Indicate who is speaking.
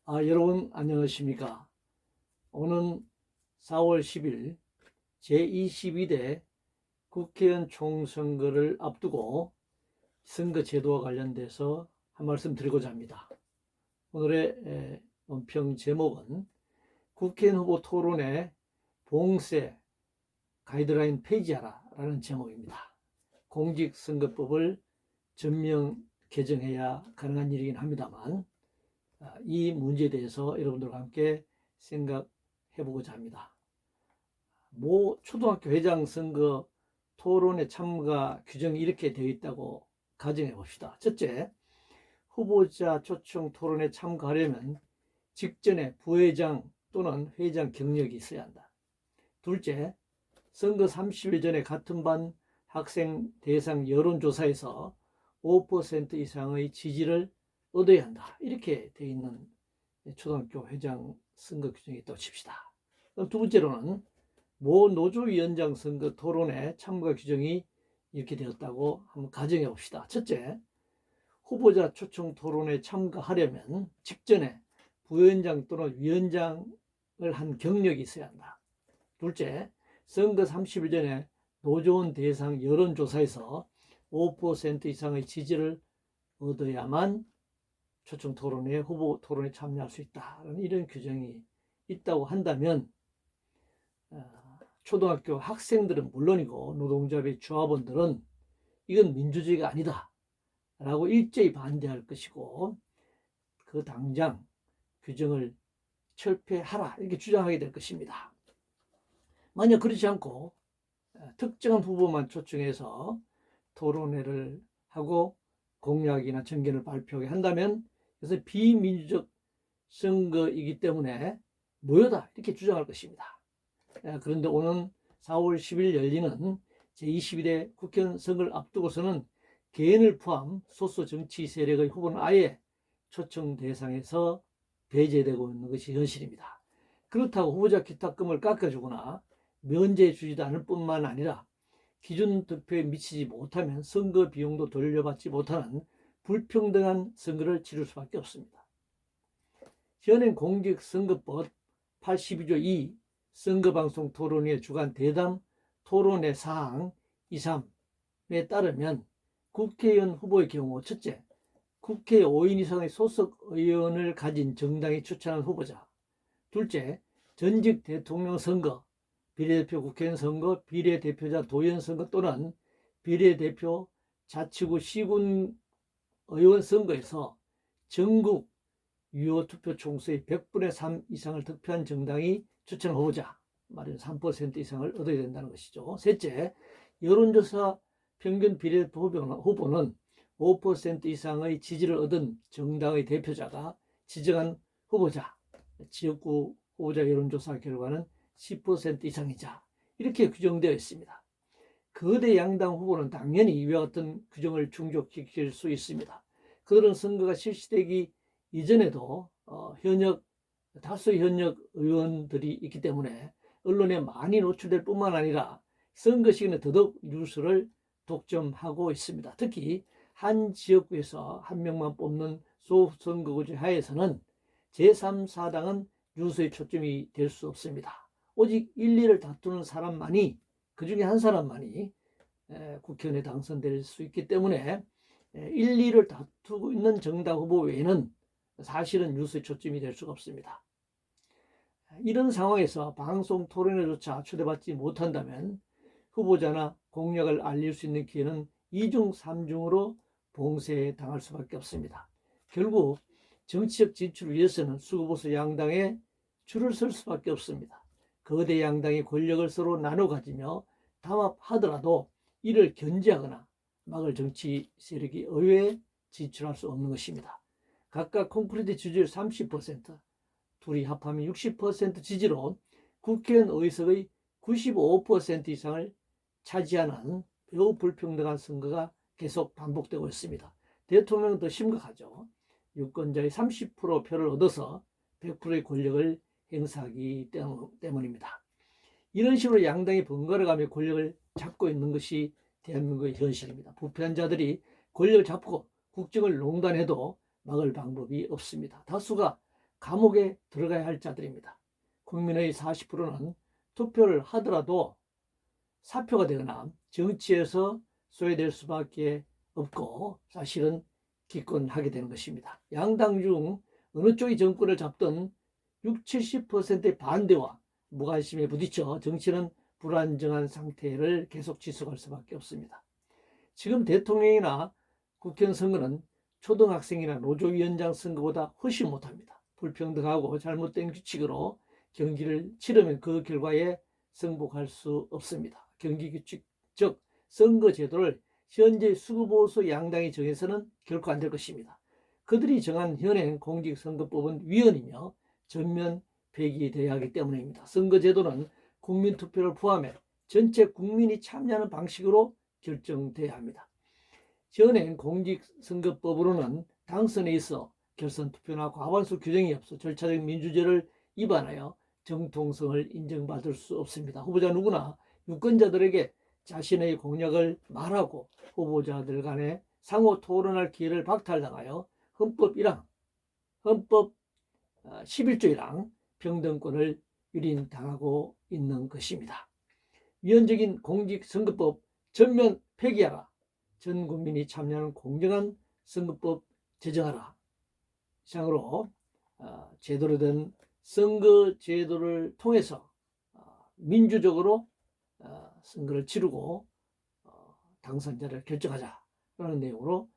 Speaker 1: 여러분 안녕하십니까? 오는 4월 10일 제22대 국회의원 총선거를 앞두고 선거제도와 관련돼서 한 말씀 드리고자 합니다. 오늘의 논평 제목은 국회의원 후보 토론회 봉쇄 가이드라인 폐지하라 라는 제목입니다. 공직선거법을 전면 개정해야 가능한 일이긴 합니다만 이 문제에 대해서 여러분들과 함께 생각해 보고자 합니다. 모 초등학교 회장 선거 토론에 참가 규정이 이렇게 되어 있다고 가정해 봅시다. 첫째, 후보자 초청 토론에 참가하려면 직전에 부회장 또는 회장 경력이 있어야 한다. 둘째, 선거 30일 전에 같은 반 학생 대상 여론조사에서 5% 이상의 지지를 얻어야 한다. 이렇게 되어 있는 초등학교 회장 선거 규정이 있다고 칩시다. 그럼 두 번째로는 모 노조위원장 선거 토론회 참가 규정이 이렇게 되었다고 한번 가정해 봅시다. 첫째, 후보자 초청 토론에 참가하려면 직전에 부위원장 또는 위원장을 한 경력이 있어야 한다. 둘째, 선거 30일 전에 노조원 대상 여론조사에서 5% 이상의 지지를 얻어야만 초청 토론회, 후보 토론에 참여할 수 있다는 이런 규정이 있다고 한다면 초등학교 학생들은 물론이고 노동자의 조합원들은 이건 민주주의가 아니다 라고 일제히 반대할 것이고 그 당장 규정을 철폐하라 이렇게 주장하게 될 것입니다. 만약 그렇지 않고 특정한 후보만 초청해서 토론회를 하고 공약이나 정견을 발표하게 한다면 그래서 비민주적 선거이기 때문에 무효다 이렇게 주장할 것입니다. 그런데 오는 4월 10일 열리는 제22대 국회의원 선거를 앞두고서는 개인을 포함 소수 정치 세력의 후보는 아예 초청 대상에서 배제되고 있는 것이 현실입니다. 그렇다고 후보자 기탁금을 깎아주거나 면제해 주지도 않을 뿐만 아니라 기준 득표에 미치지 못하면 선거 비용도 돌려받지 못하는 불평등한 선거를 치를 수밖에 없습니다. 현행 공직선거법 82조 2 선거방송 토론회 주간 대담 토론회 사항 2, 3에 따르면 국회의원 후보의 경우 첫째, 국회 5인 이상의 소속 의원을 가진 정당이 추천한 후보자. 둘째, 전직 대통령 선거, 비례대표 국회의원 선거, 비례대표자 도의원 선거 또는 비례대표 자치구 시군 의원 선거에서 전국 유효 투표 총수의 100분의 3 이상을 득표한 정당이 추천 후보자, 말은 3% 이상을 얻어야 된다는 것이죠. 셋째, 여론조사 평균 비례대표 후보는 5% 이상의 지지를 얻은 정당의 대표자가 지정한 후보자, 지역구 후보자 여론조사 결과는 10% 이상이자 이렇게 규정되어 있습니다. 거대 양당 후보는 당연히 이와 같은 규정을 충족시킬 수 있습니다. 그들은 선거가 실시되기 이전에도 다수 현역 의원들이 있기 때문에 언론에 많이 노출될 뿐만 아니라 선거 시기에 더더욱 뉴스를 독점하고 있습니다. 특히 한 지역구에서 한 명만 뽑는 소선거구제 하에서는 제3, 4당은 뉴스의 초점이 될 수 없습니다. 오직 1, 2를 다투는 사람만이 그 중에 한 사람만이 국회의원에 당선될 수 있기 때문에 1, 2를 다투고 있는 정당 후보 외에는 사실은 뉴스의 초점이 될 수가 없습니다. 이런 상황에서 방송 토론회조차 초대받지 못한다면 후보자나 공약을 알릴 수 있는 기회는 2중, 3중으로 봉쇄당할 수밖에 없습니다. 결국 정치적 진출을 위해서는 수구보수 양당에 줄을 설 수밖에 없습니다. 거대 양당이 권력을 서로 나눠 가지며 담합하더라도 이를 견제하거나 막을 정치 세력이 의회에 진출할 수 없는 것입니다. 각각 콘크리트 지지율 30%, 둘이 합하면 60% 지지로 국회의원 의석의 95% 이상을 차지하는 매우 불평등한 선거가 계속 반복되고 있습니다. 대통령은 더 심각하죠. 유권자의 30% 표를 얻어서 100%의 권력을 행사하기 때문입니다. 이런 식으로 양당이 번갈아가며 권력을 잡고 있는 것이 대한민국의 현실입니다. 부패한 자들이 권력을 잡고 국정을 농단해도 막을 방법이 없습니다. 다수가 감옥에 들어가야 할 자들입니다. 국민의 40%는 투표를 하더라도 사표가 되거나 정치에서 소외될 수밖에 없고 사실은 기권하게 되는 것입니다. 양당 중 어느 쪽이 정권을 잡든 60, 70%의 반대와 무관심에 부딪혀 정치는 불안정한 상태를 계속 지속할 수밖에 없습니다. 지금 대통령이나 국회의원 선거는 초등학생이나 노조위원장 선거보다 훨씬 못합니다. 불평등하고 잘못된 규칙으로 경기를 치르면 그 결과에 승복할 수 없습니다. 경기규칙, 즉 선거제도를 현재 수구보수 양당이 정해서는 결코 안 될 것입니다. 그들이 정한 현행 공직선거법은 위헌이며 전면 폐기되어야 하기 때문입니다. 선거제도는 국민투표를 포함해 전체 국민이 참여하는 방식으로 결정돼야 합니다. 현행 공직선거법으로는 당선에 있어 결선투표나 과반수 규정이 없어 절차적 민주제를 위반하여 정통성을 인정받을 수 없습니다. 후보자 누구나 유권자들에게 자신의 공약을 말하고 후보자들 간에 상호 토론할 기회를 박탈당하여 헌법 11조 1항 평등권을 유린당하고 있는 것입니다. 위헌적인 공직선거법 전면 폐기하라. 전 국민이 참여하는 공정한 선거법 제정하라. 이상으로 제대로 된 선거제도를 통해서 민주적으로 선거를 치르고 당선자를 결정하자라는 내용으로